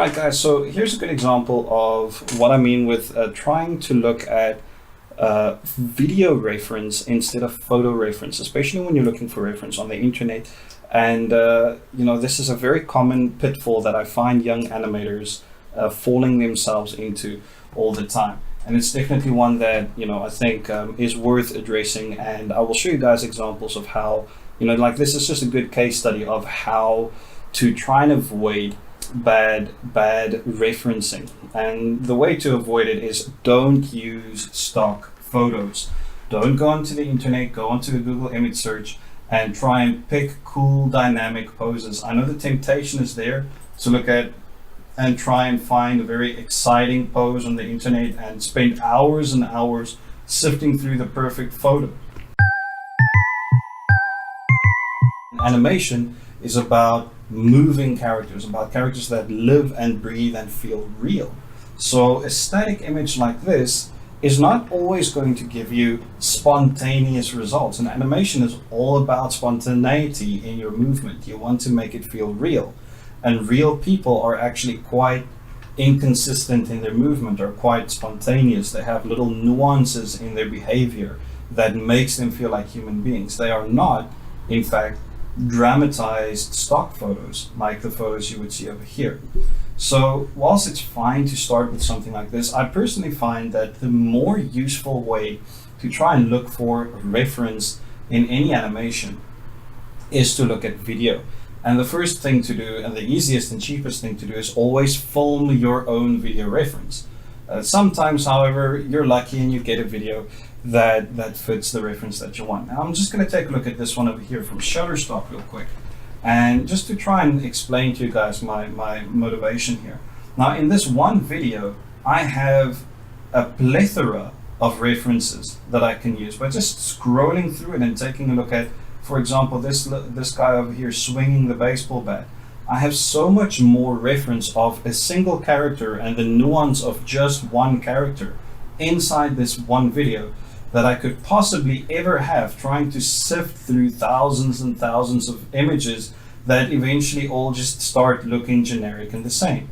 Alright guys, so here's a good example of what I mean with trying to look at video reference instead of photo reference, especially when you're looking for reference on the internet. And you know, this is a very common pitfall that I find young animators falling themselves into all the time. And it's definitely one that, you know, I think is worth addressing. And I will show you guys examples of how, you know, like this is just a good case study of how to try and avoid bad referencing. And the way to avoid it is don't use stock photos. Don't go onto the internet, go onto a Google image search and try and pick cool dynamic poses. I know the temptation is there to look at and try and find a very exciting pose on the internet and spend hours and hours sifting through the perfect photo. Animation is about moving characters, about characters that live and breathe and feel real. So a static image like this is not always going to give you spontaneous results. And animation is all about spontaneity in your movement. You want to make it feel real. And real people are actually quite inconsistent in their movement, or quite spontaneous. They have little nuances in their behavior that makes them feel like human beings. They are not, in fact, dramatized stock photos like the photos you would see over here. So whilst it's fine to start with something like this, I personally find that the more useful way to try and look for reference in any animation is to look at video. And the first thing to do, and the easiest and cheapest thing to do, is always film your own video reference. Sometimes, however, you're lucky and you get a video that fits the reference that you want. Now I'm just going to take a look at this one over here from Shutterstock real quick, and just to try and explain to you guys my motivation here. Now in this one video, I have a plethora of references that I can use by just scrolling through it and taking a look at, for example, this guy over here swinging the baseball bat. I have so much more reference of a single character and the nuance of just one character inside this one video that I could possibly ever have, trying to sift through thousands and thousands of images that eventually all just start looking generic and the same.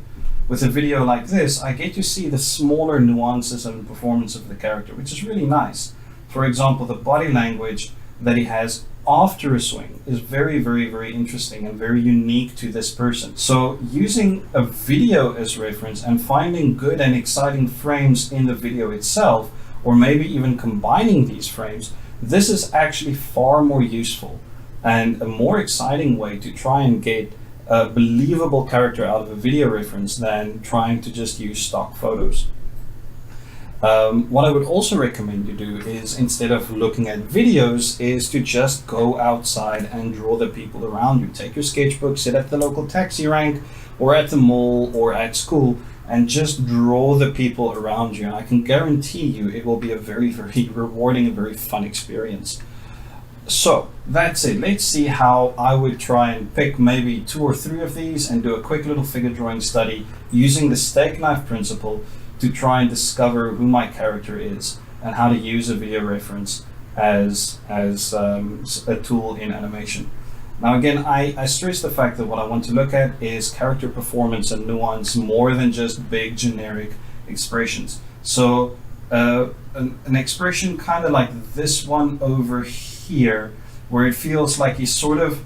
With a video like this, I get to see the smaller nuances and performance of the character, which is really nice. For example, the body language that he has after a swing is very, very, very interesting and very unique to this person. So using a video as reference and finding good and exciting frames in the video itself, or maybe even combining these frames, this is actually far more useful and a more exciting way to try and get a believable character out of a video reference than trying to just use stock photos. What I would also recommend you do is, instead of looking at videos, is to just go outside and draw the people around you. Take your sketchbook, sit at the local taxi rank or at the mall or at school and just draw the people around you. And I can guarantee you it will be a very, very rewarding and very fun experience. So that's it. Let's see how I would try and pick maybe 2 or 3 of these and do a quick little figure drawing study using the steak knife principle to try and discover who my character is and how to use a video reference as a tool in animation. Now again, I stress the fact that what I want to look at is character performance and nuance more than just big generic expressions. So an expression kind of like this one over here, where it feels like he's sort of,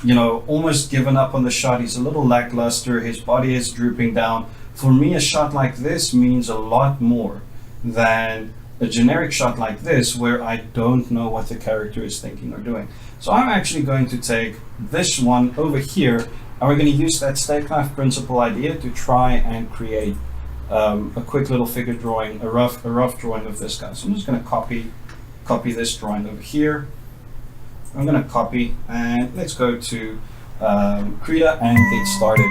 you know, almost given up on the shot. He's a little lackluster, his body is drooping down. For me, a shot like this means a lot more than a generic shot like this, where I don't know what the character is thinking or doing. So I'm actually going to take this one over here, and we're going to use that steak knife principle idea to try and create a quick little figure drawing, a rough drawing of this guy. So I'm just going to copy this drawing over here. I'm going to copy, and let's go to Krita and get started.